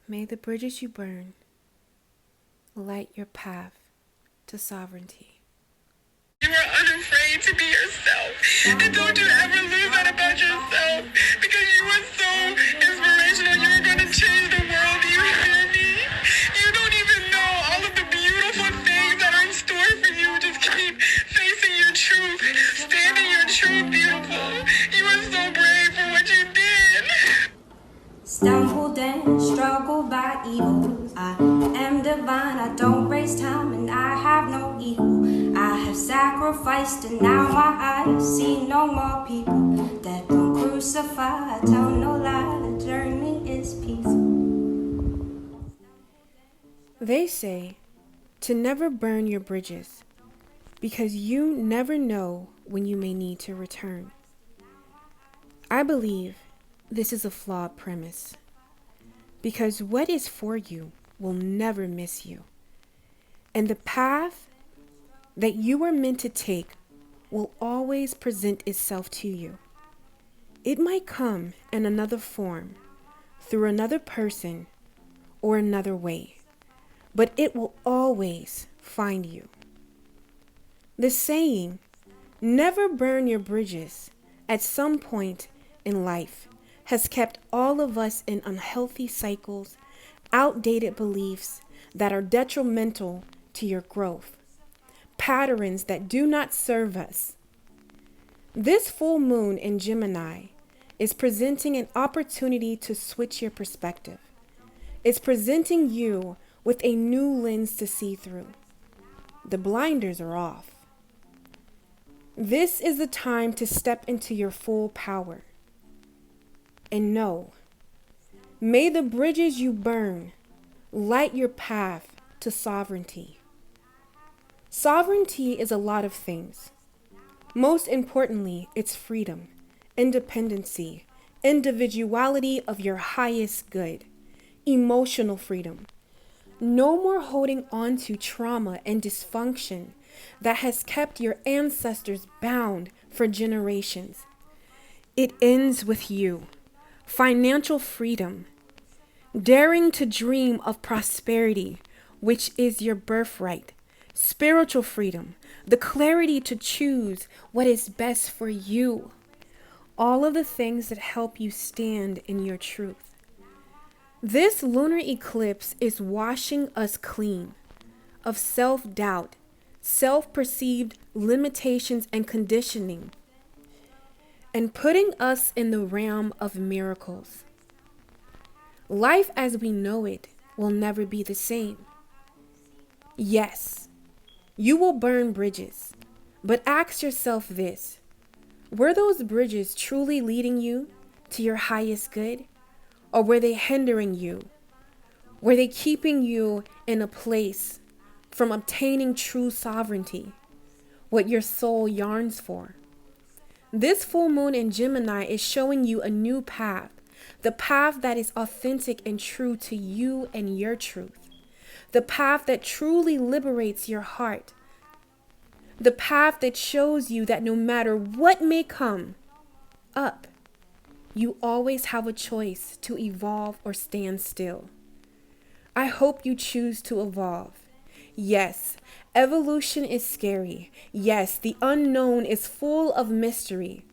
May the bridges you burn light your path to sovereignty. You are unafraid to be yourself. And don't you ever lose that about yourself, because you are so inspirational. You're going to change the world. Do you hear me? You don't even know all of the beautiful things that are in store for you. Just keep facing your truth. Standing your truth, beautiful. You are so brave for what you did. Stumbled and struggled by evil. I am divine, I don't waste time, and I have no ego. I have sacrificed, and now my eyes see no more people. Death don't crucify, I tell no lie, the journey is peaceful. They say to never burn your bridges, because you never know when you may need to return. I believe this is a flawed premise, because what is for you will never miss you. And the path that you are meant to take will always present itself to you. It might come in another form, through another person, or another way, but it will always find you. The saying, never burn your bridges, at some point in life has kept all of us in unhealthy cycles, outdated beliefs that are detrimental to your growth, patterns that do not serve us. This full moon in Gemini is presenting an opportunity to switch your perspective. It's presenting you with a new lens to see through. The blinders are off. This is the time to step into your full power. And know, may the bridges you burn light your path to sovereignty. Sovereignty is a lot of things. Most importantly, it's freedom, independency, individuality of your highest good, emotional freedom. No more holding on to trauma and dysfunction that has kept your ancestors bound for generations. It ends with you. Financial freedom, daring to dream of prosperity, which is your birthright, spiritual freedom, the clarity to choose what is best for you, all of the things that help you stand in your truth. This lunar eclipse is washing us clean of self-doubt, self-perceived limitations and conditioning, and putting us in the realm of miracles. Life as we know it will never be the same. Yes, you will burn bridges, but ask yourself this: were those bridges truly leading you to your highest good, or were they hindering you? Were they keeping you in a place from obtaining true sovereignty, what your soul yearns for? This full moon in Gemini is showing you a new path, the path that is authentic and true to you and your truth, the path that truly liberates your heart, the path that shows you that no matter what may come up, you always have a choice to evolve or stand still. I hope you choose to evolve. Yes, evolution is scary. Yes, the unknown is full of mystery.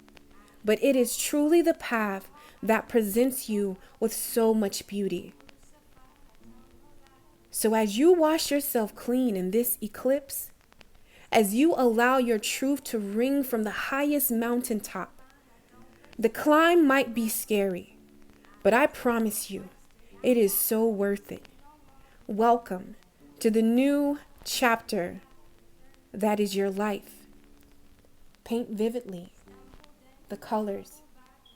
But it is truly the path that presents you with so much beauty. So as you wash yourself clean in this eclipse, as you allow your truth to ring from the highest mountaintop, the climb might be scary, but I promise you, it is so worth it. Welcome to the new chapter that is your life. Paint vividly the colors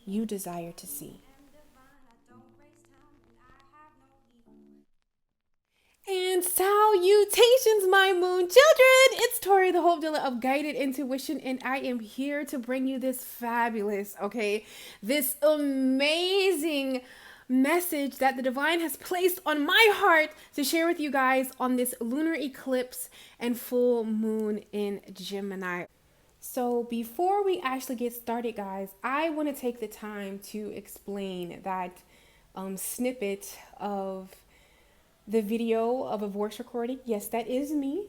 you desire to see. And salutations, my moon children! It's Tori, the hope dealer of guided intuition, and I am here to bring you this this amazing message that the divine has placed on my heart to share with you guys on this lunar eclipse and full moon in Gemini. So before we actually get started, guys, I want to take the time to explain that snippet of the video of a voice recording. Yes, that is me.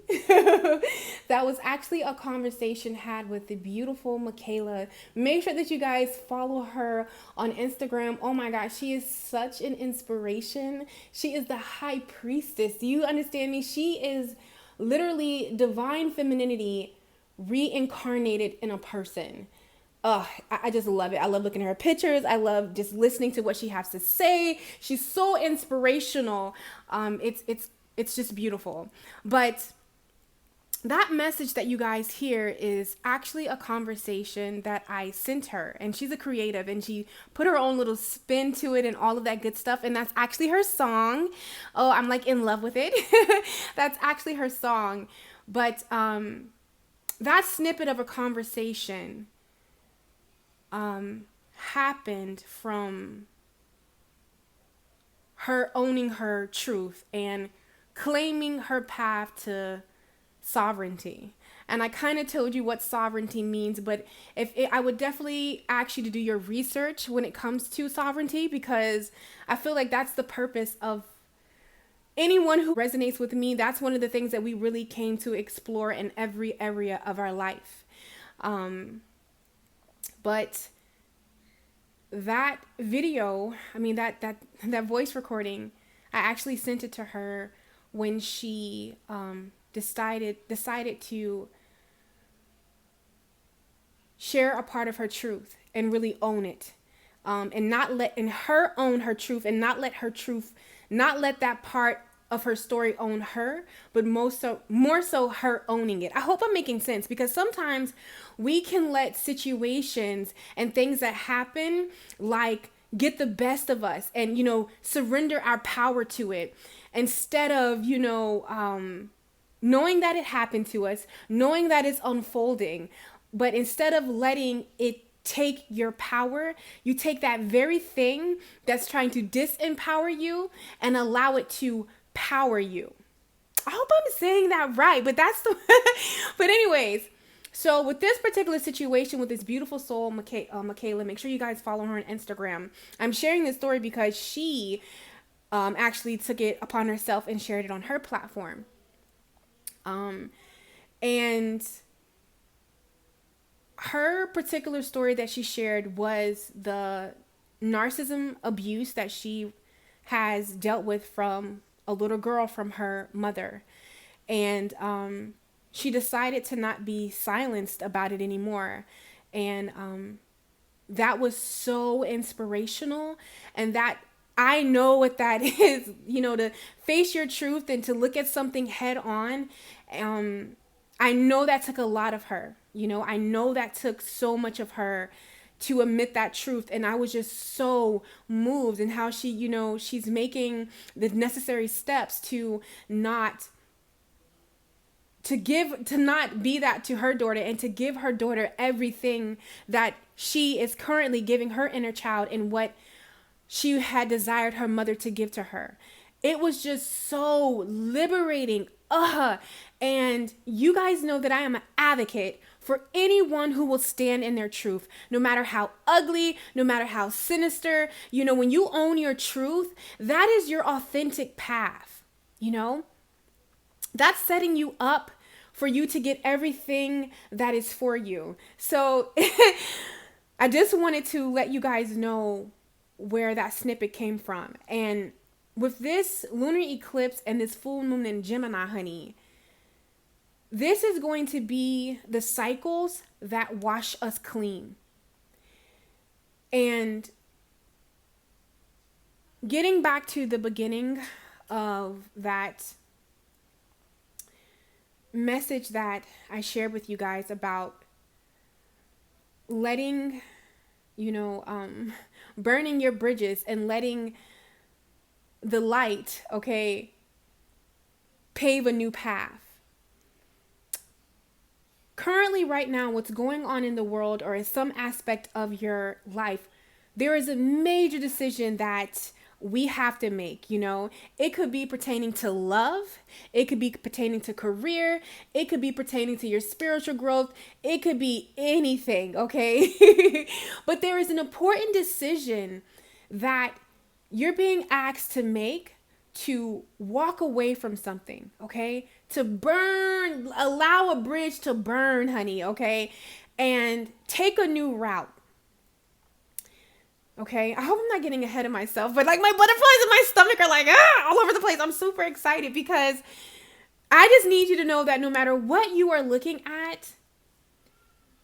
That was actually a conversation had with the beautiful Michaela. Make sure that you guys follow her on Instagram. Oh my gosh, she is such an inspiration. She is the high priestess. Do you understand me? She is literally divine femininity reincarnated in a person. I just love it. I love looking at her pictures. I love just listening to what she has to say. She's so inspirational. It's just beautiful. But that message that you guys hear is actually a conversation that I sent her, and she's a creative, and she put her own little spin to it and all of that good stuff. And that's actually her song. Oh, I'm like in love with it. That's actually her song. But that snippet of a conversation happened from her owning her truth and claiming her path to sovereignty. And I kind of told you what sovereignty means, but I would definitely ask you to do your research when it comes to sovereignty, because I feel like that's the purpose of anyone who resonates with me. That's one of the things that we really came to explore in every area of our life. But that video, I mean, that voice recording, I actually sent it to her when she decided to share a part of her truth and really own it, and her own her truth, and not let that part of her story own her, but more so her owning it. I hope I'm making sense, because sometimes we can let situations and things that happen like get the best of us and, surrender our power to it, instead of, knowing that it happened to us, knowing that it's unfolding. But instead of letting it take your power, you take that very thing that's trying to disempower you and allow it to power you. I hope I'm saying that right, but that's the but anyways, so with this particular situation with this beautiful soul, Michaela, make sure you guys follow her on Instagram. I'm sharing this story because she actually took it upon herself and shared it on her platform. And her particular story that she shared was the narcissism abuse that she has dealt with from a little girl from her mother. And she decided to not be silenced about it anymore. And that was so inspirational. And that, I know what that is, to face your truth and to look at something head on. I know that took a lot of her. I know that took so much of her to admit that truth. And I was just so moved in how she, she's making the necessary steps to not be that to her daughter, and to give her daughter everything that she is currently giving her inner child and what she had desired her mother to give to her. It was just so liberating. And you guys know that I am an advocate for anyone who will stand in their truth, no matter how ugly, no matter how sinister. When you own your truth, that is your authentic path. That's setting you up for you to get everything that is for you. So I just wanted to let you guys know where that snippet came from. And with this lunar eclipse and this full moon in Gemini, honey, this is going to be the cycles that wash us clean. And getting back to the beginning of that message that I shared with you guys about letting, burning your bridges and letting the light, pave a new path. Currently, right now, what's going on in the world, or in some aspect of your life, there is a major decision that we have to make. It could be pertaining to love. It could be pertaining to career. It could be pertaining to your spiritual growth. It could be anything, okay? But there is an important decision that you're being asked to make to walk away from something, okay? To burn, allow a bridge to burn, honey, okay? And take a new route. Okay, I hope I'm not getting ahead of myself, but like my butterflies in my stomach are like all over the place. I'm super excited because I just need you to know that no matter what you are looking at,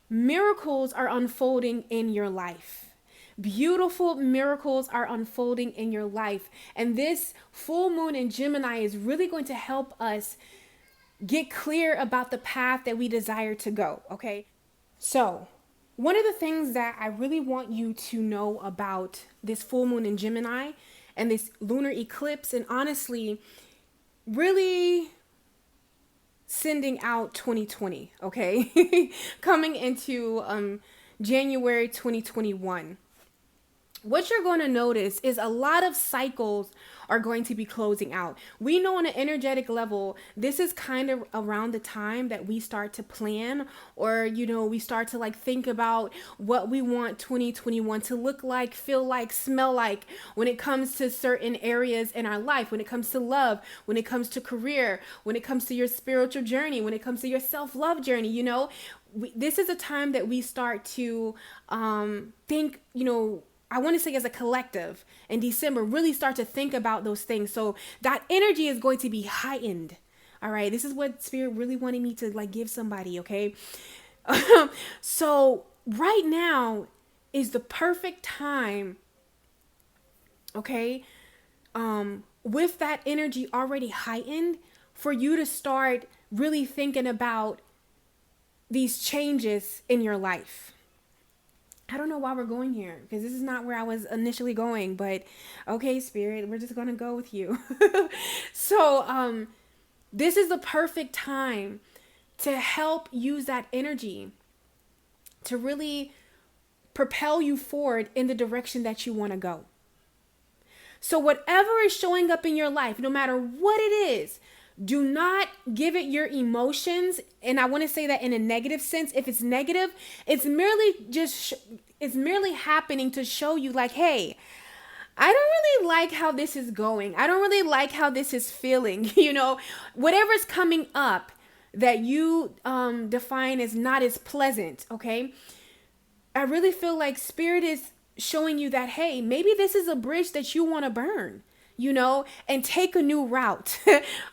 miracles are unfolding in your life. Beautiful miracles are unfolding in your life. And this full moon in Gemini is really going to help us get clear about the path that we desire to go, okay? So, one of the things that I really want you to know about this full moon in Gemini and this lunar eclipse, and honestly, really sending out 2020, okay? Coming into January 2021. What you're going to notice is a lot of cycles are going to be closing out. We know on an energetic level, this is kind of around the time that we start to plan, or, we start to like think about what we want 2021 to look like, feel like, smell like when it comes to certain areas in our life, when it comes to love, when it comes to career, when it comes to your spiritual journey, when it comes to your self-love journey, this is a time that we start to think, I want to say as a collective in December, really start to think about those things. So that energy is going to be heightened. All right. This is what Spirit really wanted me to like give somebody. Okay. So right now is the perfect time. Okay. With that energy already heightened, for you to start really thinking about these changes in your life. I don't know why we're going here, because this is not where I was initially going, but okay, Spirit, we're just going to go with you. So, this is the perfect time to help use that energy to really propel you forward in the direction that you want to go. So whatever is showing up in your life, no matter what it is, do not give it your emotions. And I want to say that in a negative sense. If it's negative, it's merely it's merely happening to show you like, hey, I don't really like how this is going. I don't really like how this is feeling. Whatever's coming up that you define as not as pleasant. Okay. I really feel like Spirit is showing you that, hey, maybe this is a bridge that you want to burn. And take a new route.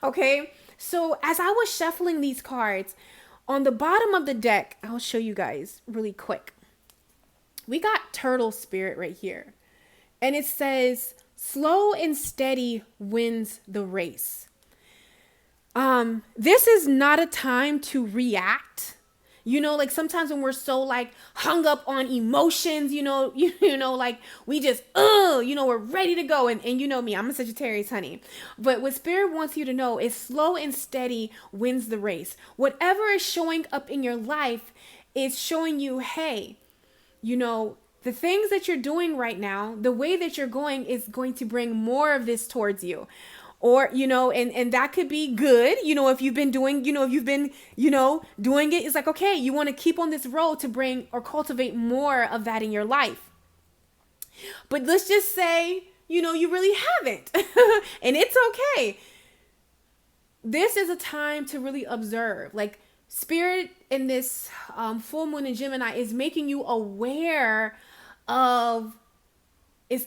Okay. So as I was shuffling these cards on the bottom of the deck, I'll show you guys really quick. We got Turtle Spirit right here. And it says, slow and steady wins the race. This is not a time to react. Like sometimes when we're so like hung up on emotions, like we just, we're ready to go. And you know me, I'm a Sagittarius, honey. But what Spirit wants you to know is slow and steady wins the race. Whatever is showing up in your life is showing you, hey, the things that you're doing right now, the way that you're going is going to bring more of this towards you. Or, and that could be good, if you've been doing, doing it, it's like, okay, you want to keep on this road to bring or cultivate more of that in your life. But let's just say, you really haven't, and it's okay. This is a time to really observe, like Spirit in this full moon in Gemini is making you aware of,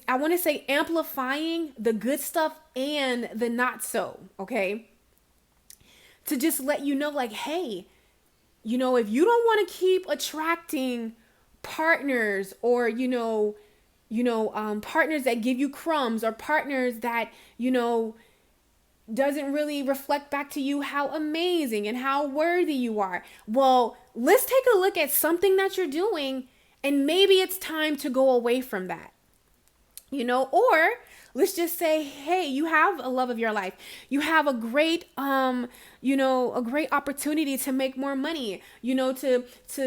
I want to say amplifying the good stuff and the not so, okay? To just let you know like, hey, if you don't want to keep attracting partners or, partners that give you crumbs or partners that, doesn't really reflect back to you how amazing and how worthy you are. Well, let's take a look at something that you're doing and maybe it's time to go away from that. Or let's just say, hey, you have a love of your life. You have a great, a great opportunity to make more money, to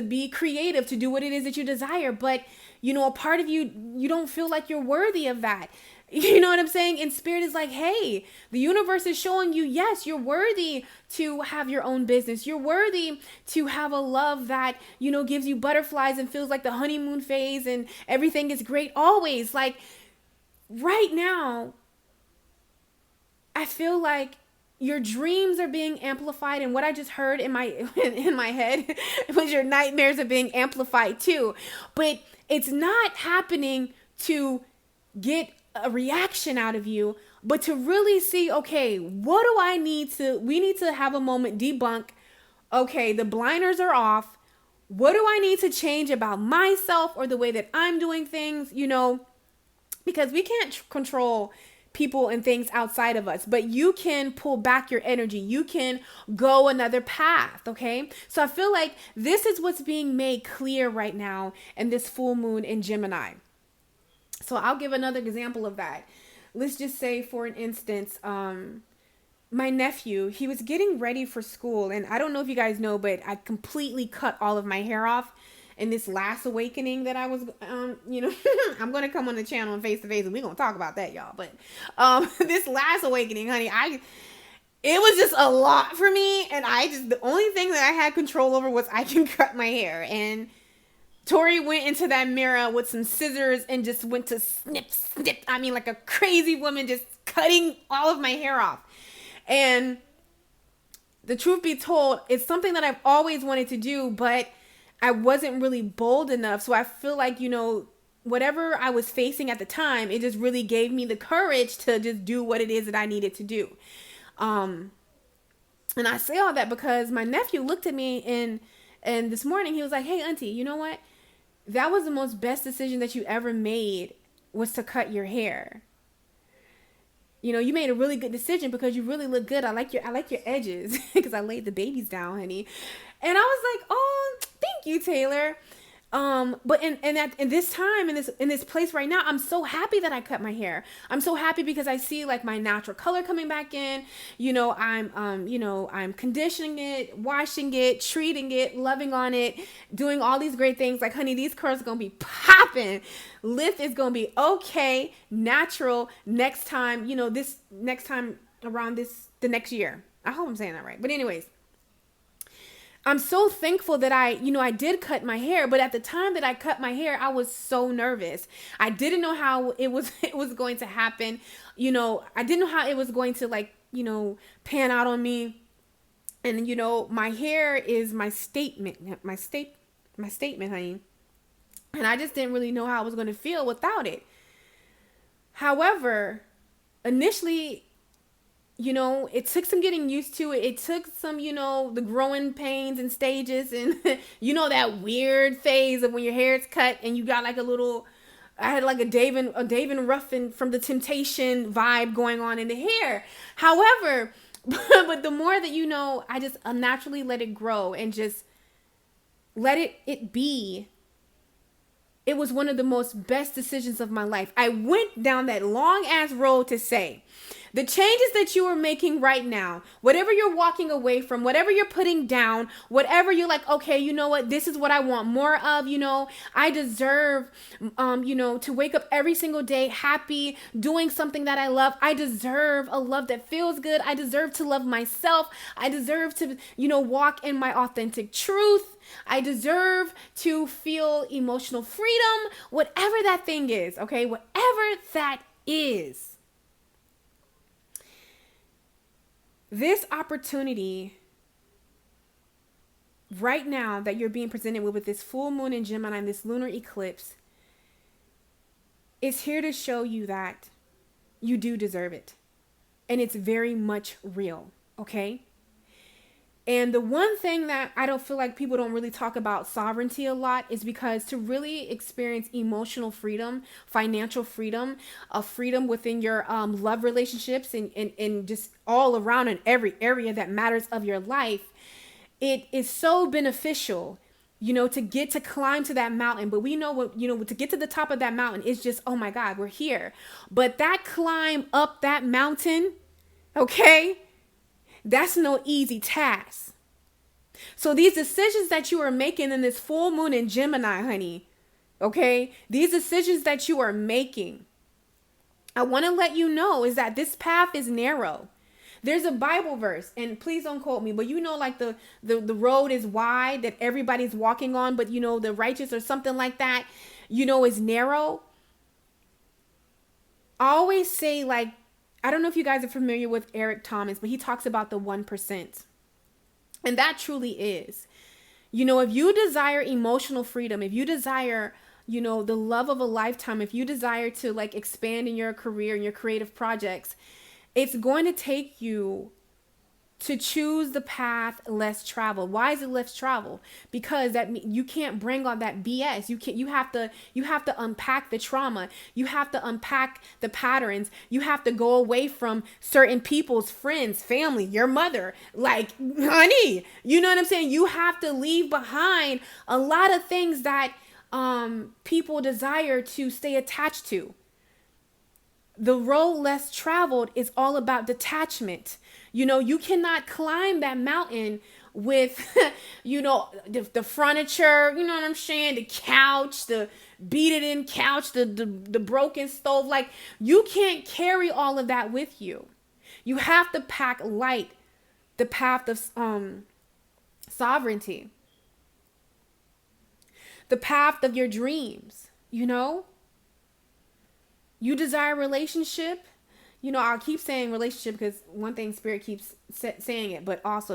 be creative, to do what it is that you desire. But, a part of you don't feel like you're worthy of that. You know what I'm saying? And Spirit is like, hey, the universe is showing you, yes, you're worthy to have your own business. You're worthy to have a love that, gives you butterflies and feels like the honeymoon phase and everything is great always. Like, right now, I feel like your dreams are being amplified, and what I just heard in my in my head was your nightmares are being amplified too. But it's not happening to get a reaction out of you, but to really see, okay, what do I need to, we need to have a moment, debunk, okay, the blinders are off. What do I need to change about myself or the way that I'm doing things, because we can't control people and things outside of us, but you can pull back your energy. You can go another path. Okay. So I feel like this is what's being made clear right now in this full moon in Gemini. So I'll give another example of that. Let's just say, for an instance, my nephew, he was getting ready for school, and I don't know if you guys know, but I completely cut all of my hair off in this last awakening that I was, I'm going to come on the channel and face to face, and we're going to talk about that, y'all. But this last awakening, honey, it was just a lot for me. And the only thing that I had control over was I can cut my hair. And Tori went into that mirror with some scissors and just went to snip. I mean, like a crazy woman, just cutting all of my hair off. And the truth be told, it's something that I've always wanted to do, but I wasn't really bold enough. So I feel like, whatever I was facing at the time, it just really gave me the courage to just do what it is that I needed to do. And I say all that because my nephew looked at me and this morning he was like, hey, auntie, you know what? That was the most best decision that you ever made, was to cut your hair. You made a really good decision because you really look good. I like your edges because I laid the babies down, honey. And I was like, oh, thank you, Taylor. But in this time, in this place right now, I'm so happy that I cut my hair. I'm so happy because I see like my natural color coming back in. I'm conditioning it, washing it, treating it, loving on it, doing all these great things. Like, honey, these curls are going to be popping. Lift is going to be okay, natural next time, this next time around the next year. I hope I'm saying that right. But anyways, I'm so thankful that I did cut my hair, but at the time that I cut my hair, I was so nervous. I didn't know how it was going to happen. I didn't know how it was going to pan out on me. And my hair is my statement, honey. And I just didn't really know how I was going to feel without it. However, initially, it took some getting used to it. It took some, the growing pains and stages and, that weird phase of when your hair is cut and you got like I had like a David Ruffin from the Temptation vibe going on in the hair. However, but the more that, I just naturally let it grow and just let it be. It was one of the most best decisions of my life. I went down that long ass road to say, the changes that you are making right now, whatever you're walking away from, whatever you're putting down, whatever you're like, okay, you know what? This is what I want more of, I deserve, to wake up every single day happy, doing something that I love. I deserve a love that feels good. I deserve to love myself. I deserve to, walk in my authentic truth. I deserve to feel emotional freedom, whatever that thing is, okay? Whatever that is. This opportunity right now that you're being presented with this full moon in Gemini and this lunar eclipse is here to show you that you do deserve it. And it's very much real, okay? And the one thing that I don't feel like people don't really talk about sovereignty a lot is because to really experience emotional freedom, financial freedom, freedom within your love relationships and just all around in every area that matters of your life, it is so beneficial, to get to climb to that mountain. But we know what, to get to the top of that mountain is just, oh my God, we're here. But that climb up that mountain, okay, that's no easy task. So these decisions that you are making in this full moon in Gemini, honey, okay, these decisions that you are making, I want to let you know is that this path is narrow. There's a Bible verse, and please don't quote me, but like the road is wide that everybody's walking on, but the righteous or something like that, is narrow. I always say I don't know if you guys are familiar with Eric Thomas, but he talks about the 1%. And that truly is. If you desire emotional freedom, if you desire, the love of a lifetime, if you desire to like expand in your career and your creative projects, it's going to take you to choose the path less traveled. Why is it less traveled? Because you can't bring on that BS. You have to unpack the trauma. You have to unpack the patterns. You have to go away from certain people's friends, family, your mother. Like, honey, you know what I'm saying? You have to leave behind a lot of things that people desire to stay attached to. The road less traveled is all about detachment. You cannot climb that mountain with, the furniture, you know what I'm saying? The couch, the beat it in couch, the broken stove. Like, you can't carry all of that with you. You have to pack light, the path of sovereignty, the path of your dreams, You desire a relationship. I'll keep saying relationship because one thing Spirit keeps saying it, but also,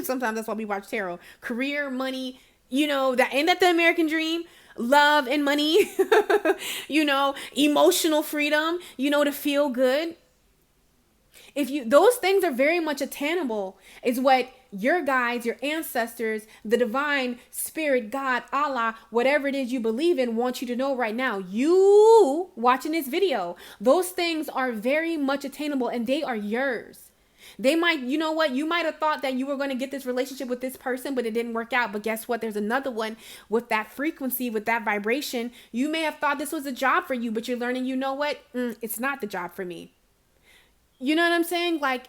sometimes that's why we watch tarot. Career, money, that the American dream, love and money, emotional freedom, to feel good. Those things are very much attainable, is what your guides, your ancestors, the divine spirit, God, Allah, whatever it is you believe in, want you to know right now. You watching this video, those things are very much attainable and they are yours. They might, you might have thought that you were going to get this relationship with this person, but it didn't work out. But guess what? There's another one with that frequency, with that vibration. You may have thought this was a job for you, but you're learning, it's not the job for me. You know what I'm saying? Like,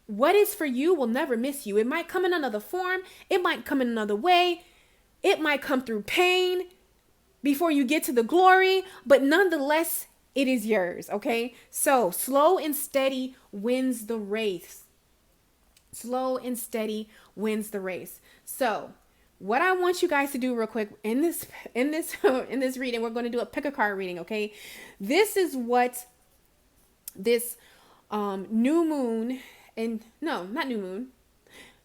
what is for you will never miss you. It might come in another form. It might come in another way. It might come through pain before you get to the glory. But nonetheless, it is yours. Okay? So slow and steady wins the race. Slow and steady wins the race. So what I want you guys to do real quick in this reading, we're going to do a pick a card reading. Okay? This is what this new moon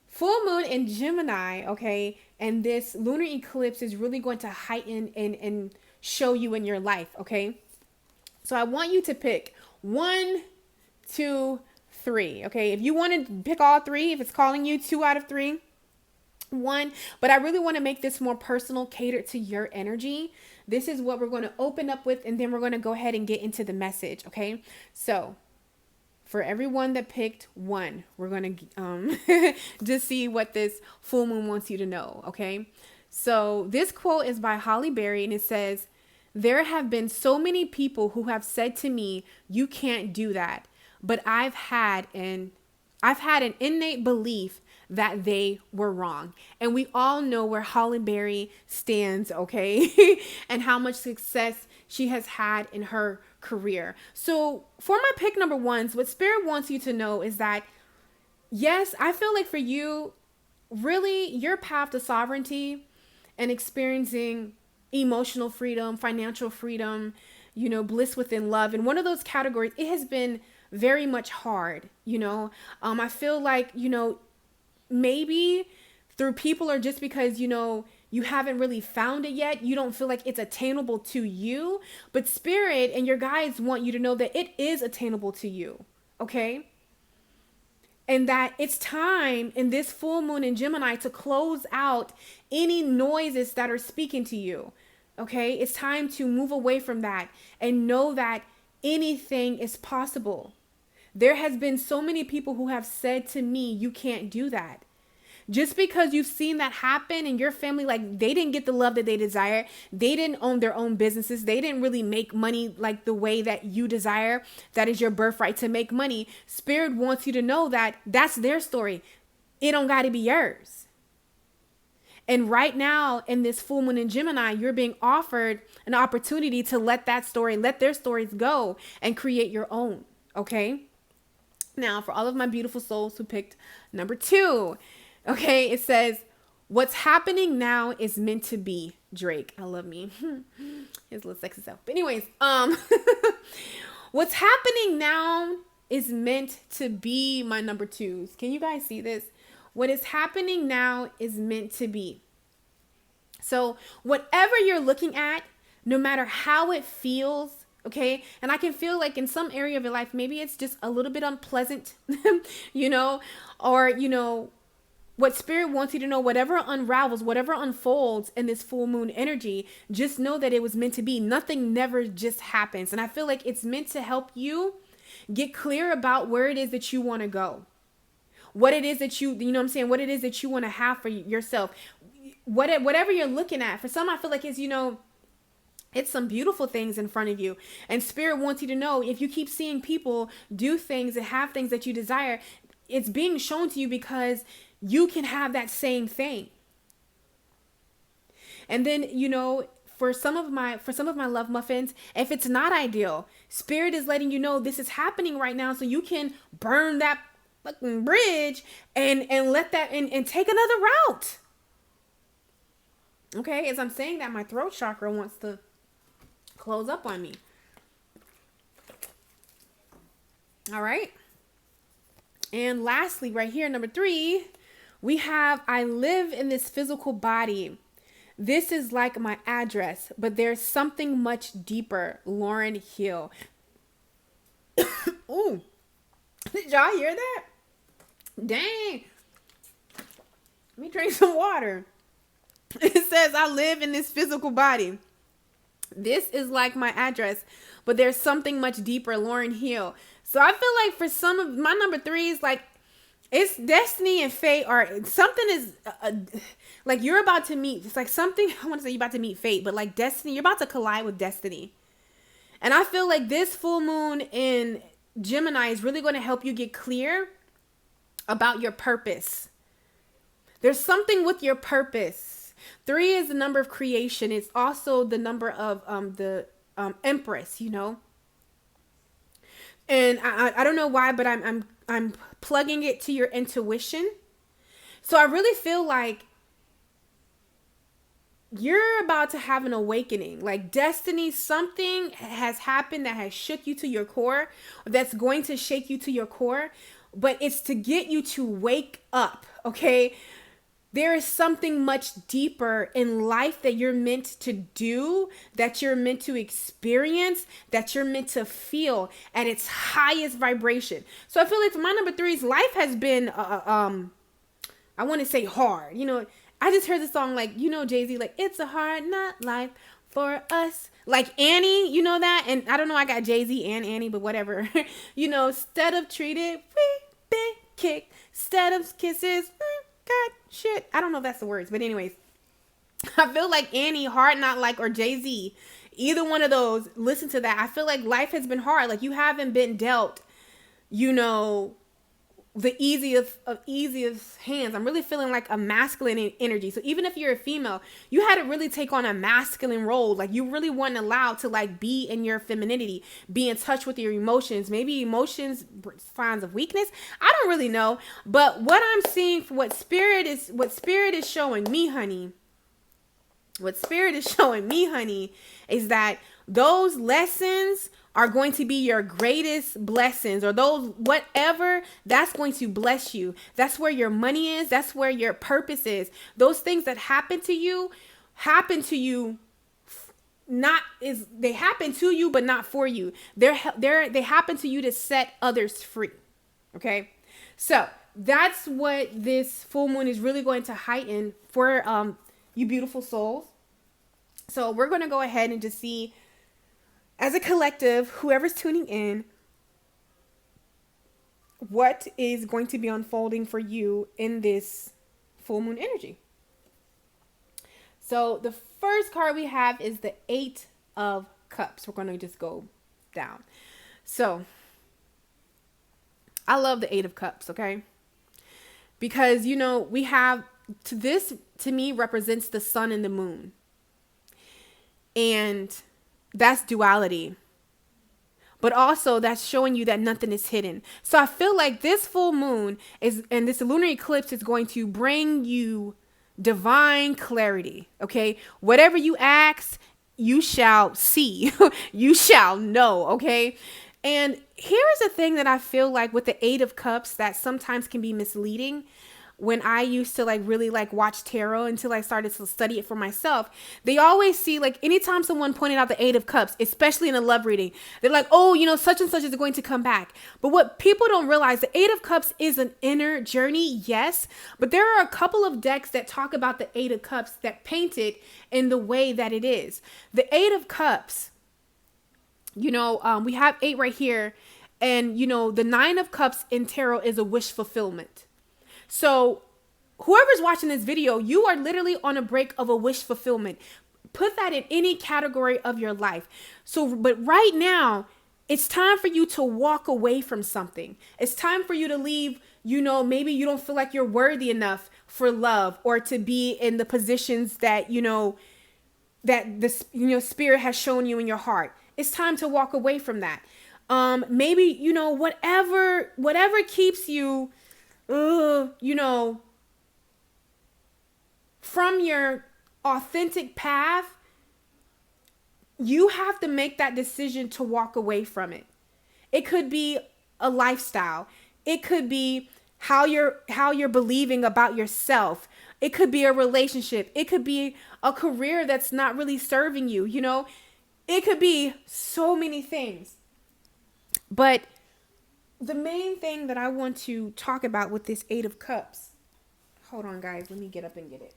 full moon in Gemini, okay, and this lunar eclipse is really going to heighten and show you in your life, okay? So I want you to pick 1, 2, 3, okay? If you want to pick all 3, if it's calling you 2 out of 3, 1, but I really want to make this more personal, catered to your energy. This is what we're going to open up with, and then we're going to go ahead and get into the message, okay? So for everyone that picked 1, we're going to just see what this full moon wants you to know, okay? So this quote is by Holly Berry, and it says, "There have been so many people who have said to me, you can't do that, but I've had an innate belief that they were wrong." And we all know where Holly Berry stands, okay? And how much success she has had in her career. So for my pick number 1, what Spirit wants you to know is that, yes, I feel like for you, really your path to sovereignty and experiencing emotional freedom, financial freedom, bliss within love, in one of those categories, it has been very much hard, I feel like, maybe through people, or just because, you haven't really found it yet, you don't feel like it's attainable to you, but Spirit and your guides want you to know that it is attainable to you, okay? And that it's time in this full moon in Gemini to close out any noises that are speaking to you, okay? It's time to move away from that and know that anything is possible. There has been so many people who have said to me, you can't do that. Just because you've seen that happen in your family, like they didn't get the love that they desire. They didn't own their own businesses. They didn't really make money like the way that you desire. That is your birthright to make money. Spirit wants you to know that that's their story. It don't got to be yours. And right now in this full moon in Gemini, you're being offered an opportunity to let their stories go and create your own. Okay. Now for all of my beautiful souls who picked number 2, okay, it says, "What's happening now is meant to be." Drake, I love me. His little sexy self. But anyways, What's happening now is meant to be, my number twos. Can you guys see this? What is happening now is meant to be. So whatever you're looking at, no matter how it feels, okay, and I can feel like in some area of your life, maybe it's just a little bit unpleasant, or, what spirit wants you to know, whatever unravels, whatever unfolds in this full moon energy, just know that it was meant to be. Nothing never just happens. And I feel like it's meant to help you get clear about where it is that you want to go. What it is that what it is that you want to have for yourself. Whatever you're looking at. For some, I feel like it's some beautiful things in front of you. And spirit wants you to know, if you keep seeing people do things and have things that you desire, it's being shown to you because you can have that same thing. And then, for some of my love muffins, if it's not ideal, spirit is letting you know this is happening right now, so you can burn that fucking bridge and let that and take another route. Okay, as I'm saying that, my throat chakra wants to close up on me. All right. And lastly, right here, number 3, we have, I live in this physical body. This is like my address, but there's something much deeper. Lauren Hill. Ooh, did y'all hear that? Dang. Let me drink some water. It says, I live in this physical body. This is like my address, but there's something much deeper. Lauren Hill. So I feel like for some of my number 3s, like, it's destiny and fate, or something is like you're about to meet. It's like something, I want to say you're about to meet fate, but like destiny, you're about to collide with destiny. And I feel like this full moon in Gemini is really going to help you get clear about your purpose. There's something with your purpose. 3 is the number of creation. It's also the number of the Empress, And I don't know why, but I'm plugging it to your intuition. So I really feel like you're about to have an awakening. Like destiny, something has happened that has shook you to your core, that's going to shake you to your core, but it's to get you to wake up, okay? There is something much deeper in life that you're meant to do, that you're meant to experience, that you're meant to feel at its highest vibration. So I feel like for my number 3s, life has been, I want to say hard. I just heard the song, like, Jay-Z, like, it's a hard not life for us. Like Annie, you know that? And I don't know, I got Jay-Z and Annie, but whatever. Instead of treated, we been kicked. Instead of kisses, God, shit. I don't know if that's the words, but anyways, I feel like Annie, Hard Not Like, or Jay-Z, either one of those, listen to that. I feel like life has been hard. Like you haven't been dealt, the easiest hands. I'm really feeling like a masculine energy. So even if you're a female, you had to really take on a masculine role. Like you really weren't allowed to like be in your femininity, be in touch with your emotions. Maybe emotions, signs of weakness. I don't really know. But what I'm seeing, for what spirit is showing me, honey, is that those lessons are going to be your greatest blessings, or those whatever that's going to bless you. That's where your money is. That's where your purpose is. Those things that happen to you, they happen to you, but not for you. They happen to you to set others free. Okay. So that's what this full moon is really going to heighten for you beautiful souls. So we're going to go ahead and just see, as a collective, whoever's tuning in, what is going to be unfolding for you in this full moon energy. So the first card we have is the 8 of Cups. We're going to just go down. So I love the 8 of Cups, okay? Because, we have, to me, represents the sun and the moon. And that's duality. But also that's showing you that nothing is hidden. So I feel like this full moon and this lunar eclipse is going to bring you divine clarity. Okay. Whatever you ask, you shall see, you shall know. Okay. And here's the thing that I feel like with the Eight of Cups that sometimes can be misleading. When I used to like really like watch tarot until I started to study it for myself, they always see like anytime someone pointed out the Eight of Cups, especially in a love reading, they're like, oh, you know, such and such is going to come back. But what people don't realize, the Eight of Cups is an inner journey, yes, but there are a couple of decks that talk about the Eight of Cups that paint it in the way that it is. The Eight of Cups, you know, we have 8 right here, and you know, the Nine of Cups in tarot is a wish fulfillment. So whoever's watching this video, you are literally on a break of a wish fulfillment. Put that in any category of your life. So, but right now, it's time for you to walk away from something. It's time for you to leave, you know, maybe you don't feel like you're worthy enough for love or to be in the positions that, you know, that this, you know, spirit has shown you in your heart. It's time to walk away from that. Maybe, you know, whatever keeps you, you know, from your authentic path, you have to make that decision to walk away from it. It could be a lifestyle. It could be how you're believing about yourself. It could be a relationship. It could be a career that's not really serving you, you know? It could be so many things. But the main thing that I want to talk about with this Eight of Cups, hold on guys, let me get up and get it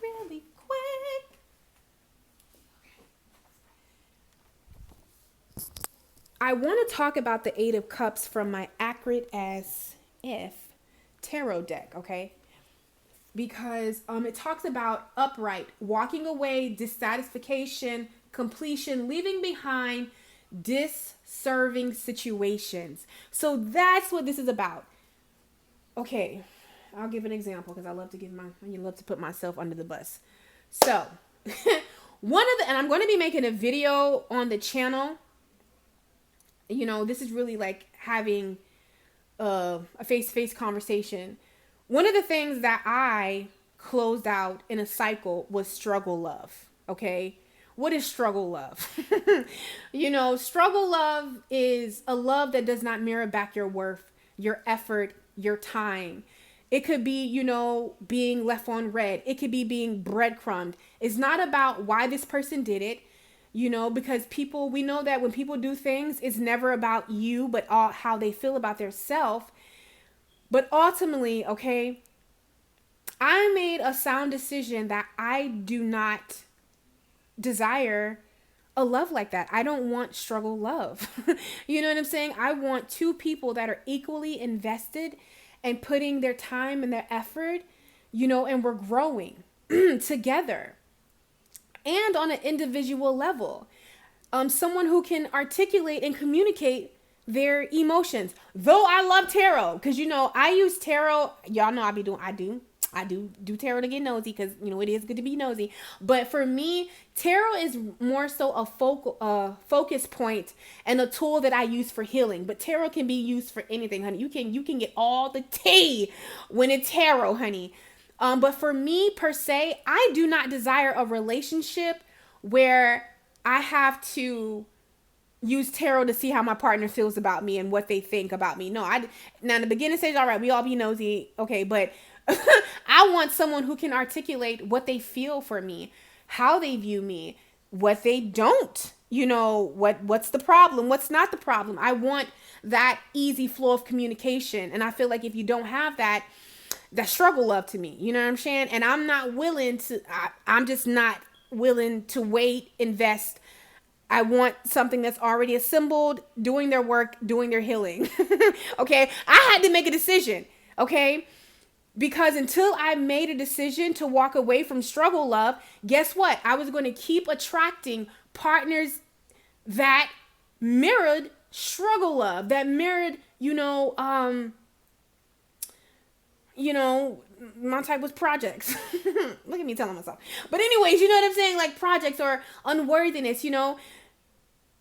really quick. I want to talk about the Eight of Cups from my Accurate as If tarot deck, okay? Because it talks about upright, walking away, dissatisfaction, completion, leaving behind disserving situations. So that's what this is about. Okay, I'll give an example because I love to put myself under the bus. So and I'm going to be making a video on the channel. You know, this is really like having a face-to-face conversation. One of the things that I closed out in a cycle was struggle love. Okay. What is struggle love? You know, struggle love is a love that does not mirror back your worth, your effort, your time. It could be, you know, being left on red. It could be being breadcrumbed. It's not about why this person did it, you know, because we know that when people do things, it's never about you, but how they feel about their self. But ultimately, okay, I made a sound decision that I do not desire a love like that. I don't want struggle love. You know what I'm saying? I want two people that are equally invested and putting their time and their effort, you know, and we're growing together and on an individual level. Someone who can articulate and communicate their emotions. Though I love tarot, because, you know, I use tarot. Y'all know I do tarot to get nosy because, you know, it is good to be nosy. But for me, tarot is more so a focus point and a tool that I use for healing. But tarot can be used for anything, honey. You can get all the tea when it's tarot, honey. But for me, per se, I do not desire a relationship where I have to use tarot to see how my partner feels about me and what they think about me. No, now in the beginning stage, all right, we all be nosy, okay, but I want someone who can articulate what they feel for me, how they view me, what they don't, you know, what's the problem, what's not the problem. I want that easy flow of communication. And I feel like if you don't have that, that's struggle love to me. You know what I'm saying? And I'm just not willing to wait, invest. I want something that's already assembled, doing their work, doing their healing. Okay. I had to make a decision. Okay. Because until I made a decision to walk away from struggle love, guess what? I was going to keep attracting partners that mirrored struggle love, that mirrored, my type was projects. Look at me telling myself. But anyways, you know what I'm saying? Like projects or unworthiness,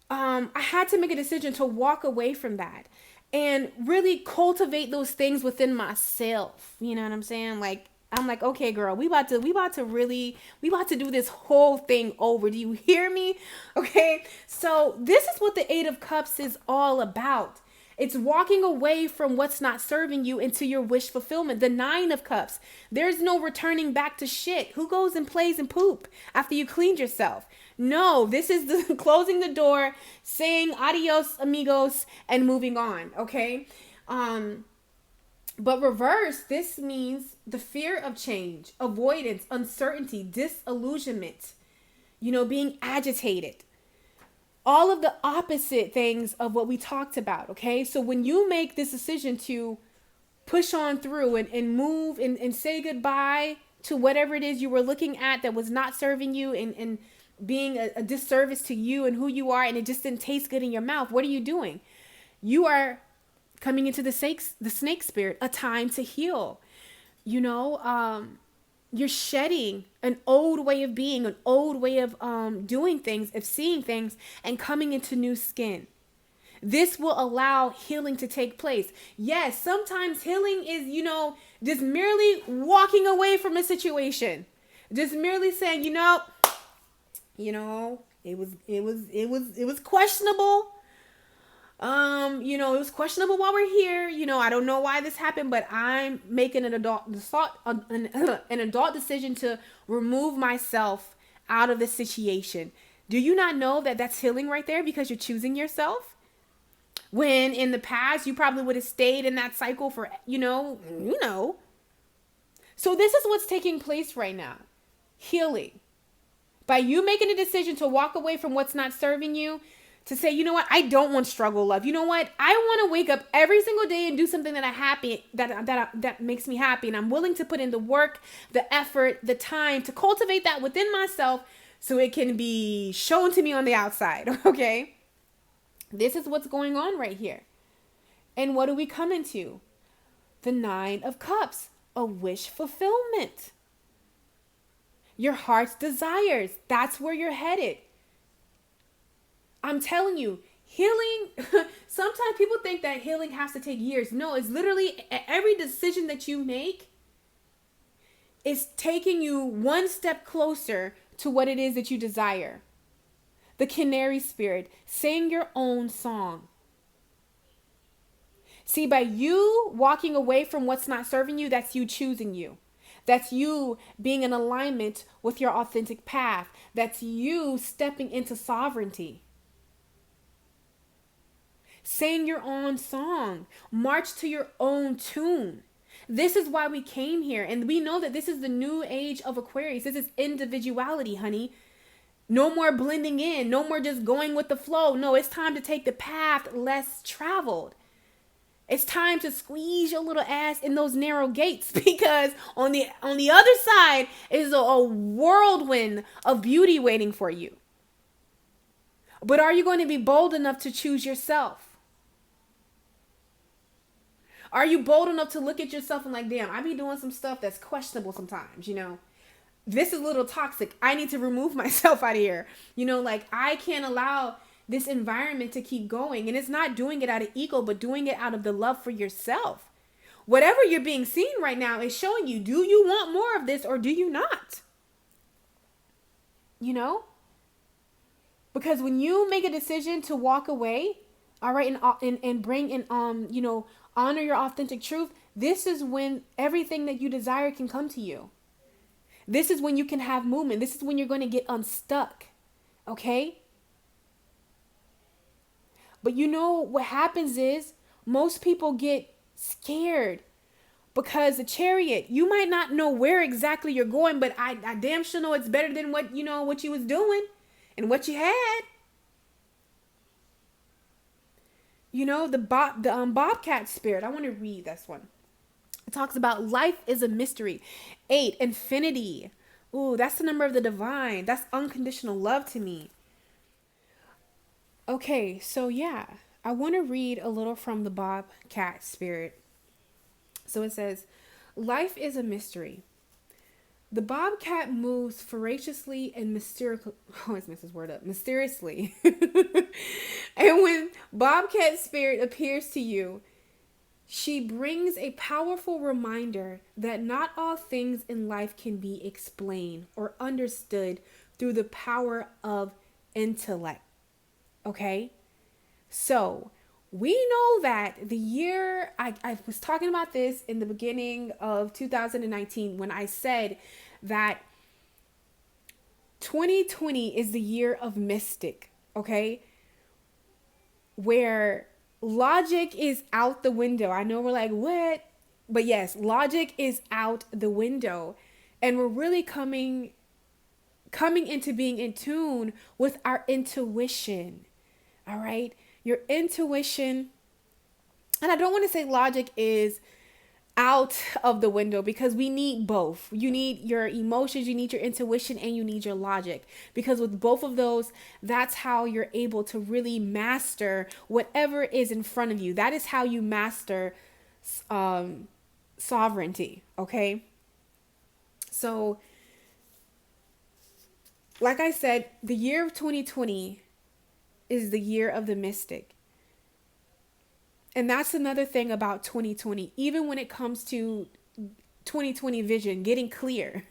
I had to make a decision to walk away from that and really cultivate those things within myself. You know what I'm saying? Like I'm like, okay, girl, we about to do this whole thing over. Do you hear me? Okay. So this is what the Eight of Cups is all about. It's walking away from what's not serving you into your wish fulfillment. The Nine of Cups. There's no returning back to shit. Who goes and plays and poop after you cleaned yourself? No, this is the closing the door, saying adios, amigos, and moving on. Okay. But reverse, this means the fear of change, avoidance, uncertainty, disillusionment, being agitated. All of the opposite things of what we talked about, okay? So when you make this decision to push on through and move and say goodbye to whatever it is you were looking at that was not serving you and being a disservice to you and who you are, and it just didn't taste good in your mouth, what are you doing? You are coming into the snake spirit, a time to heal. You're shedding an old way of being, an old way of doing things, of seeing things, and coming into new skin. This will allow healing to take place. Yes, sometimes healing is, just merely walking away from a situation. Just merely saying, it was questionable. It was questionable while we're here. I don't know why this happened, but I'm making an adult decision to remove myself out of this situation. Do you not know that that's healing right there, because you're choosing yourself? When in the past, you probably would have stayed in that cycle for, So this is what's taking place right now. Healing. By you making a decision to walk away from what's not serving you, to say, you know what, I don't want struggle love. You know what, I want to wake up every single day and do something that makes me happy. And I'm willing to put in the work, the effort, the time to cultivate that within myself so it can be shown to me on the outside. Okay. This is what's going on right here. And what do we come into? The Nine of Cups, a wish fulfillment. Your heart's desires. That's where you're headed. I'm telling you, healing, sometimes people think that healing has to take years. No, it's literally every decision that you make is taking you one step closer to what it is that you desire. The canary spirit, sing your own song. See, by you walking away from what's not serving you, that's you choosing you. That's you being in alignment with your authentic path. That's you stepping into sovereignty. Sing your own song. March to your own tune. This is why we came here. And we know that this is the new age of Aquarius. This is individuality, honey. No more blending in. No more just going with the flow. No, it's time to take the path less traveled. It's time to squeeze your little ass in those narrow gates, because on the other side is a whirlwind of beauty waiting for you. But are you going to be bold enough to choose yourself? Are you bold enough to look at yourself and like, damn, I be doing some stuff that's questionable sometimes, This is a little toxic. I need to remove myself out of here. I can't allow this environment to keep going. And it's not doing it out of ego, but doing it out of the love for yourself. Whatever you're being seen right now is showing you, do you want more of this or do you not? Because when you make a decision to walk away, all right, and bring in, honor your authentic truth, this is when everything that you desire can come to you. This is when you can have movement. This is when you're going to get unstuck. Okay? But what happens is most people get scared because the Chariot, you might not know where exactly you're going, but I damn sure know it's better than what you was doing and what you had. The Bobcat spirit. I want to read this one. It talks about life is a mystery. 8, infinity. Ooh, that's the number of the divine. That's unconditional love to me. Okay, so yeah, I want to read a little from the Bobcat spirit. So it says, life is a mystery. The bobcat moves voraciously and mysteriously. Oh, I messed this word up. Mysteriously. And when bobcat spirit appears to you, She brings a powerful reminder that not all things in life can be explained or understood through the power of intellect. Okay? So, we know that the year, I was talking about this in the beginning of 2019 when I said that 2020 is the year of mystic, okay? Where logic is out the window. I know we're like, what? But yes, logic is out the window. And we're really coming into being in tune with our intuition. All right? Your intuition. And I don't want to say logic is out of the window, because we need both. You need your emotions, you need your intuition, and you need your logic, because with both of those, that's how you're able to really master whatever is in front of you. That is how you master sovereignty. Okay, so like I said, the year of 2020 is the year of the mystic. And that's another thing about 2020, even when it comes to 2020 vision, getting clear.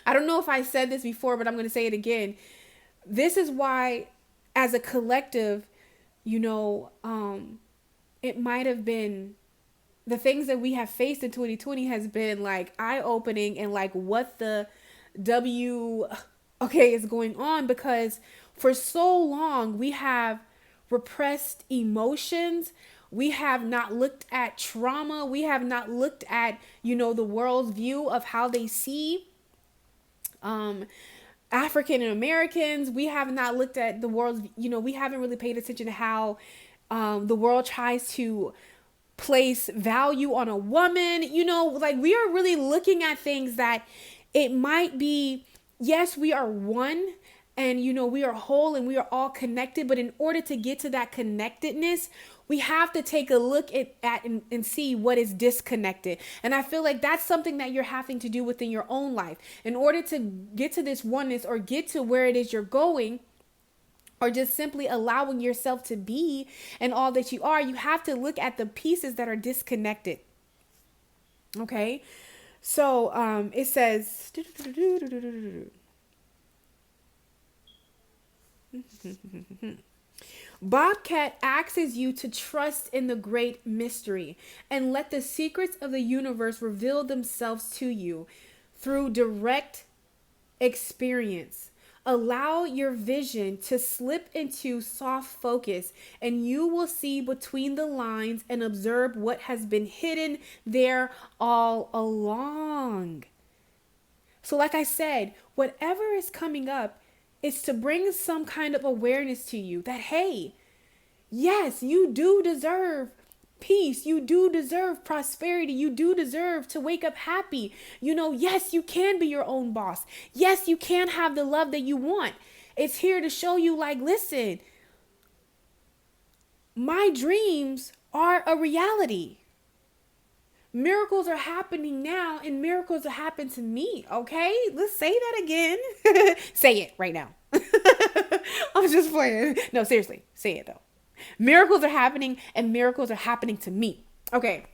I don't know if I said this before, but I'm going to say it again. This is why, as a collective, it might have been the things that we have faced in 2020 has been like eye-opening and like what the is going on, because for so long we have repressed emotions. We have not looked at trauma. We have not looked at, the world's view of how they see African Americans. We have not looked at the world's, we haven't really paid attention to how the world tries to place value on a woman. Like we are really looking at things that it might be, yes, we are one. And, we are whole and we are all connected. But in order to get to that connectedness, we have to take a look at and see what is disconnected. And I feel like that's something that you're having to do within your own life. In order to get to this oneness or get to where it is you're going, or just simply allowing yourself to be and all that you are, you have to look at the pieces that are disconnected. Okay? So it says... Bobcat asks you to trust in the great mystery and let the secrets of the universe reveal themselves to you through direct experience. Allow your vision to slip into soft focus, and you will see between the lines and observe what has been hidden there all along. So like I said, whatever is coming up, it's to bring some kind of awareness to you that, hey, yes, you do deserve peace. You do deserve prosperity. You do deserve to wake up happy. Yes, you can be your own boss. Yes, you can have the love that you want. It's here to show you, like, listen, my dreams are a reality. Miracles are happening now, and miracles will happen to me, okay? Let's say that again. Say it right now. I'm just playing. No, seriously, say it though. Miracles are happening, and miracles are happening to me. Okay,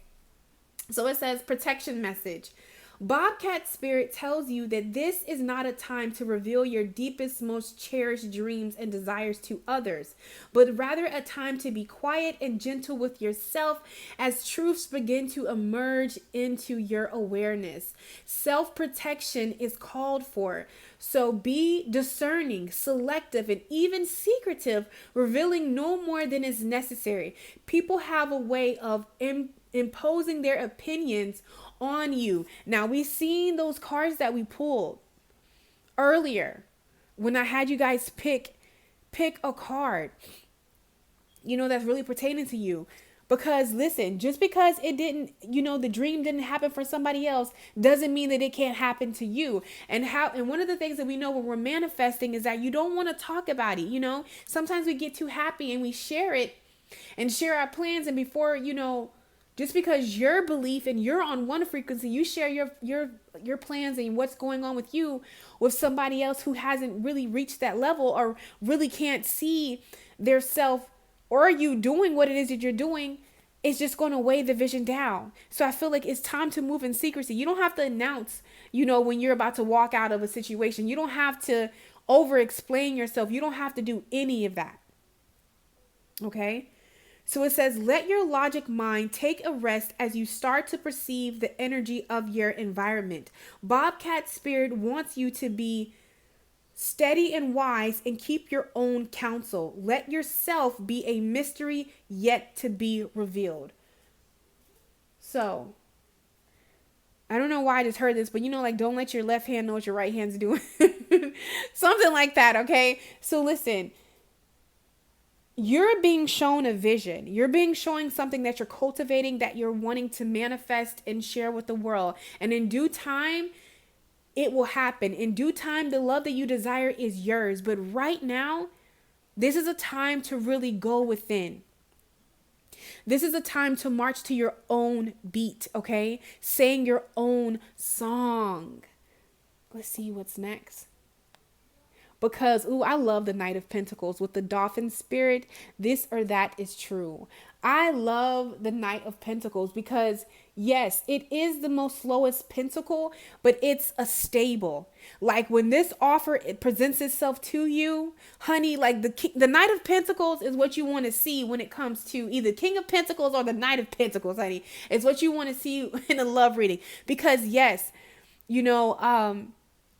so it says protection message. Bobcat Spirit tells you that this is not a time to reveal your deepest, most cherished dreams and desires to others, but rather a time to be quiet and gentle with yourself as truths begin to emerge into your awareness. Self-protection is called for, so be discerning, selective, and even secretive, revealing no more than is necessary. People have a way of imposing their opinions on you. Now, we've seen those cards that we pulled earlier when I had you guys pick a card, that's really pertaining to you. Because listen, just because it didn't, the dream didn't happen for somebody else doesn't mean that it can't happen to you. And one of the things that we know when we're manifesting is that you don't want to talk about it. Sometimes we get too happy and we share it and share our plans, and before just because your belief and you're on one frequency, you share your plans and what's going on with you with somebody else who hasn't really reached that level or really can't see their self, or you doing what it is that you're doing it's just going to weigh the vision down. So I feel like it's time to move in secrecy. You don't have to announce, when you're about to walk out of a situation. You don't have to over explain yourself. You don't have to do any of that. Okay? So it says, let your logic mind take a rest as you start to perceive the energy of your environment. Bobcat Spirit wants you to be steady and wise and keep your own counsel. Let yourself be a mystery yet to be revealed. So, I don't know why I just heard this, but don't let your left hand know what your right hand's doing. Something like that, okay? So listen, you're being shown a vision. You're being shown something that you're cultivating, that you're wanting to manifest and share with the world. And in due time, it will happen. In due time, the love that you desire is yours. But right now, this is a time to really go within. This is a time to march to your own beat, okay? Saying your own song. Let's see what's next. Because, I love the Knight of Pentacles with the Dolphin Spirit. This or that is true. I love the Knight of Pentacles because, yes, it is the most slowest pentacle, but it's a stable. Like when this offer, it presents itself to you, honey, like the Knight of Pentacles is what you want to see when it comes to either King of Pentacles or the Knight of Pentacles, honey. It's what you want to see in a love reading. Because, yes,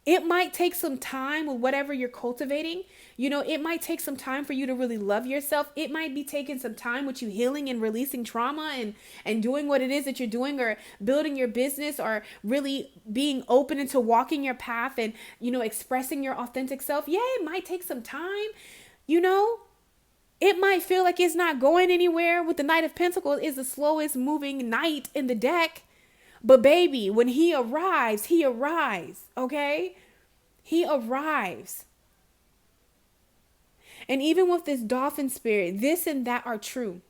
it might take some time with whatever you're cultivating. It might take some time for you to really love yourself. It might be taking some time with you healing and releasing trauma and doing what it is that you're doing, or building your business, or really being open into walking your path and, expressing your authentic self. Yeah, it might take some time. It might feel like it's not going anywhere. With the Knight of Pentacles is the slowest moving knight in the deck. But baby, when he arrives, okay? He arrives. And even with this Dolphin Spirit, this and that are true.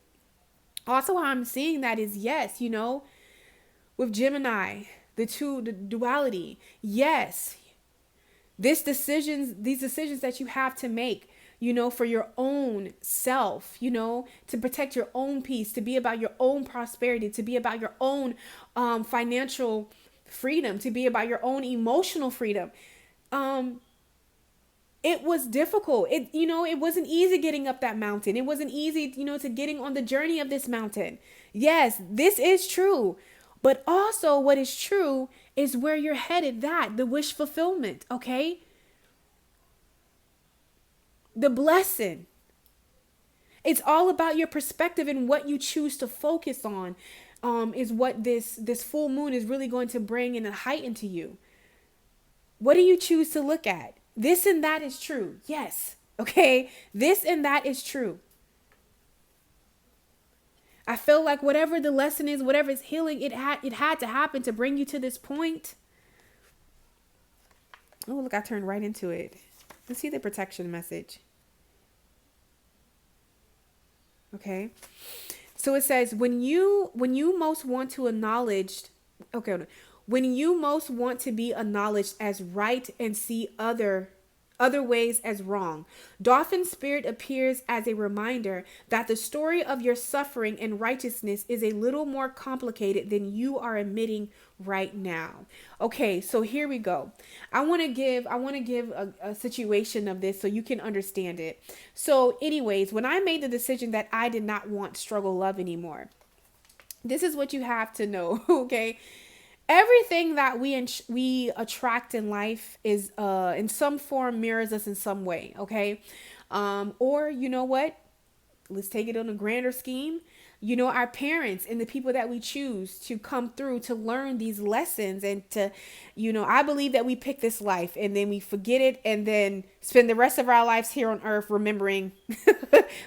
Also, how I'm seeing that is, yes, with Gemini, the duality, yes, these decisions that you have to make, for your own self, to protect your own peace, to be about your own prosperity, to be about your own financial freedom, to be about your own emotional freedom. It was difficult. It wasn't easy getting up that mountain. It wasn't easy, to getting on the journey of this mountain. Yes, this is true. But also what is true is where you're headed, the wish fulfillment, okay? The blessing. It's all about your perspective and what you choose to focus on, is what this full moon is really going to bring and heighten to you. What do you choose to look at? This and that is true. Yes. Okay. This and that is true. I feel like whatever the lesson is, whatever is healing, it had to happen to bring you to this point. Oh, look, I turned right into it. Let's see the protection message. Okay. So it says, when you most want to when you most want to be acknowledged as right and see other ways as wrong, Dolphin Spirit appears as a reminder that the story of your suffering and righteousness is a little more complicated than you are admitting right now. Okay, so here we go. I want to give a situation of this so you can understand it. So anyways, when I made the decision that I did not want struggle love anymore, this is what you have to know, okay? Everything that we attract in life is in some form mirrors us in some way, okay? Or you know what? Let's take it on a grander scheme. Our parents and the people that we choose to come through to learn these lessons and to, I believe that we pick this life and then we forget it and then spend the rest of our lives here on earth remembering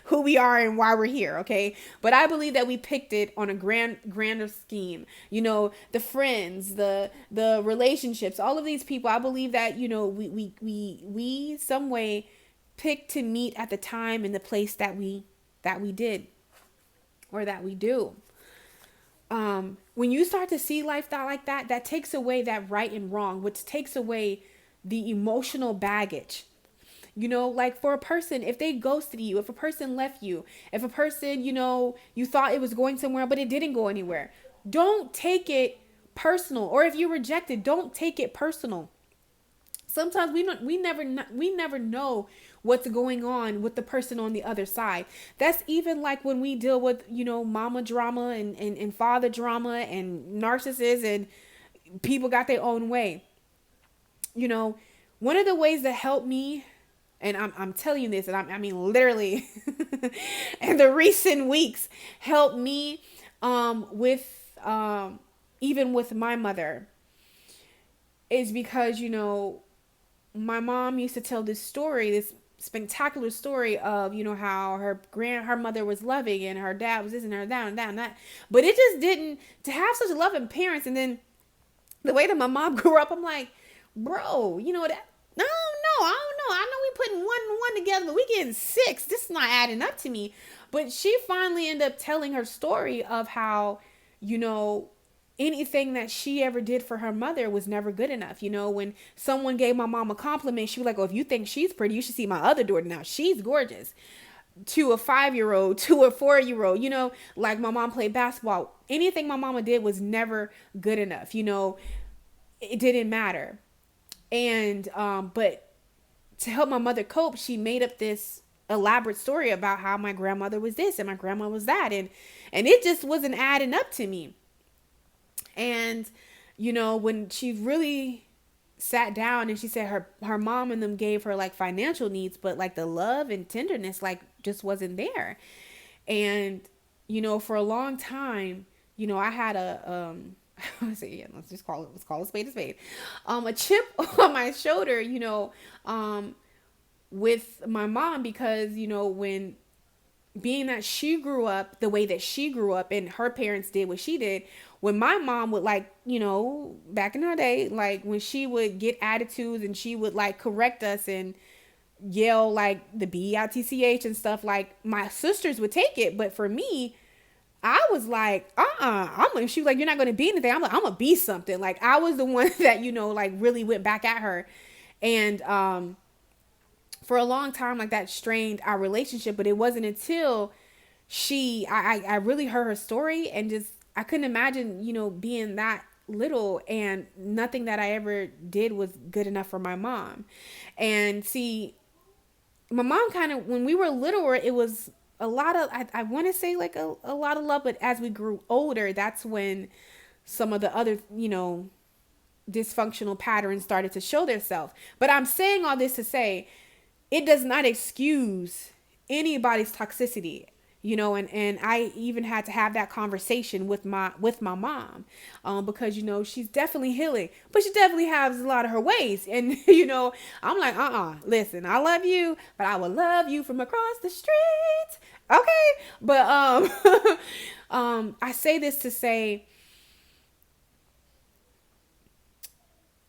who we are and why we're here, okay? But I believe that we picked it on a grander scheme. The friends, the relationships, all of these people, I believe that, we some way picked to meet at the time and the place that we did. Or that we do. When you start to see life like that, that takes away that right and wrong, which takes away the emotional baggage. Like for a person, if they ghosted you, if a person left you, if a person, you thought it was going somewhere, but it didn't go anywhere, don't take it personal. Or if you're rejected, don't take it personal. Sometimes we never know what's going on with the person on the other side. That's even like when we deal with, mama drama and father drama and narcissists and people got their own way. One of the ways that helped me, and I'm telling you this, and I mean literally in the recent weeks, helped me with even with my mother, is because my mom used to tell this spectacular story of how her mother was loving and her dad was this and her that and that and that, but it just didn't, to have such loving parents, and then the way that my mom grew up, I'm like, bro, that I don't know. I know we putting one and one together, but we getting 6. This is not adding up to me. But she finally ended up telling her story of how, anything that she ever did for her mother was never good enough. When someone gave my mom a compliment, she was like, oh, if you think she's pretty, you should see my other daughter now. She's gorgeous. To a 5-year-old, to a 4-year-old, like my mom played basketball. Anything my mama did was never good enough. It didn't matter. And, but to help my mother cope, she made up this elaborate story about how my grandmother was this and my grandma was that. And it just wasn't adding up to me. And, when she really sat down and she said her mom and them gave her like financial needs, but like the love and tenderness, like just wasn't there. And, for a long time, I had let's call a spade a spade. A chip on my shoulder, with my mom, because, when being that she grew up the way that she grew up and her parents did what she did, when my mom would like, back in her day, like when she would get attitudes and she would like correct us and yell like the bitch and stuff, like my sisters would take it. But for me, I was like, she was like, you're not going to be anything. I'm like, I'm going to be something. Like I was the one that, like really went back at her. And, for a long time, like that strained our relationship, but it wasn't until I really heard her story and just, I couldn't imagine, being that little and nothing that I ever did was good enough for my mom. And see, my mom kind of, when we were littler, it was a lot of, I want to say like a lot of love, but as we grew older, that's when some of the other, dysfunctional patterns started to show themselves. But I'm saying all this to say, it does not excuse anybody's toxicity, and I even had to have that conversation with my mom, because, she's definitely healing, but she definitely has a lot of her ways. And, I'm like, listen, I love you, but I will love you from across the street. Okay. But, I say this to say,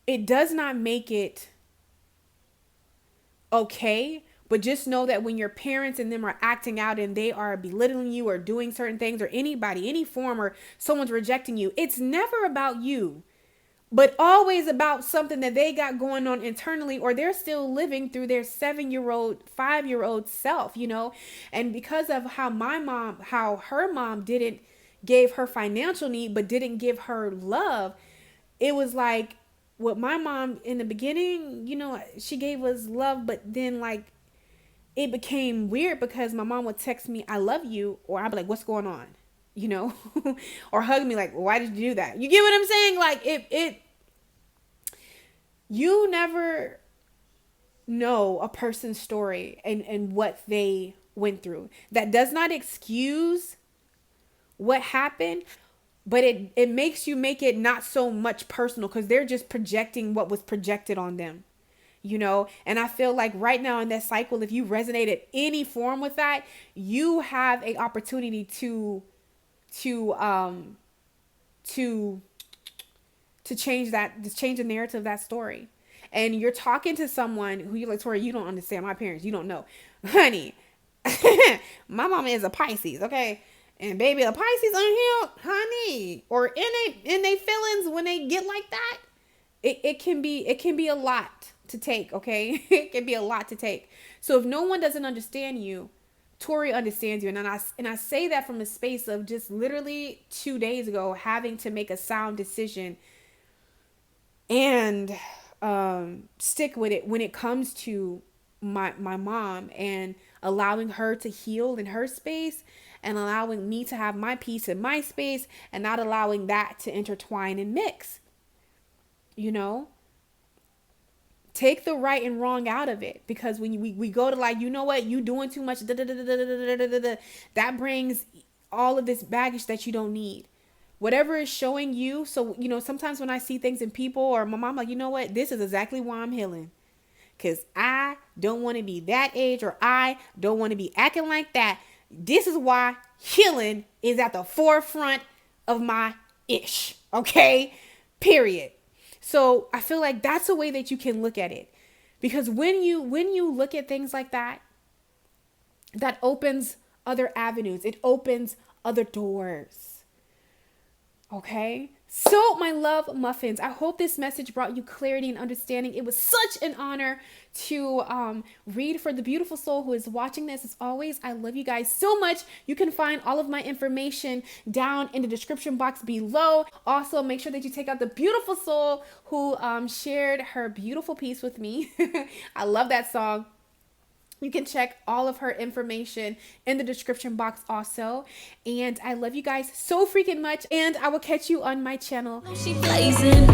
it does not make it okay, but just know that when your parents and them are acting out and they are belittling you or doing certain things, or anybody, any form, or someone's rejecting you, it's never about you, but always about something that they got going on internally, or they're still living through their 7-year-old, 5-year-old self, and because of how her mom didn't give her financial need, but didn't give her love, it was like, with my mom in the beginning, she gave us love, but then like it became weird because my mom would text me, I love you, or I'd be like, what's going on? Or hug me like, why did you do that? You get what I'm saying? Like you never know a person's story and what they went through. That does not excuse what happened, but it makes you make it not so much personal, because they're just projecting what was projected on them, and I feel like right now in that cycle, if you resonated any form with that, you have a opportunity to change the narrative of that story. And you're talking to someone who you're like, Tori, you don't understand my parents. You don't know, honey. My mama is a Pisces. Okay. And baby, a Pisces unhealed, honey, or in they feelings when they get like that, it can be a lot. to take, okay? It can be a lot to take. So if no one doesn't understand you, Tori understands you. And I say that from a space of just literally 2 days ago having to make a sound decision and stick with it when it comes to my mom, and allowing her to heal in her space and allowing me to have my peace in my space and not allowing that to intertwine and mix. You know, take the right and wrong out of it, because when we go to like, you know what, you doing too much, that brings all of this baggage that you don't need. Whatever is showing you. So, you know, sometimes when I see things in people or my mom, like, you know what, this is exactly why I'm healing. Because I don't want to be that age, or I don't want to be acting like that. This is why healing is at the forefront of my ish. Okay? Period. So I feel like that's a way that you can look at it. Because when you look at things like that, that opens other avenues. It opens other doors. Okay? So my love muffins, I hope this message brought you clarity and understanding. It was such an honor to read for the beautiful soul who is watching this. As always, I love you guys so much. You can find all of my information down in the description box below. Also, make sure that you take out the beautiful soul who shared her beautiful piece with me. I love that song. You can check all of her information in the description box also. And I love you guys so freaking much. And I will catch you on my channel. She blazing.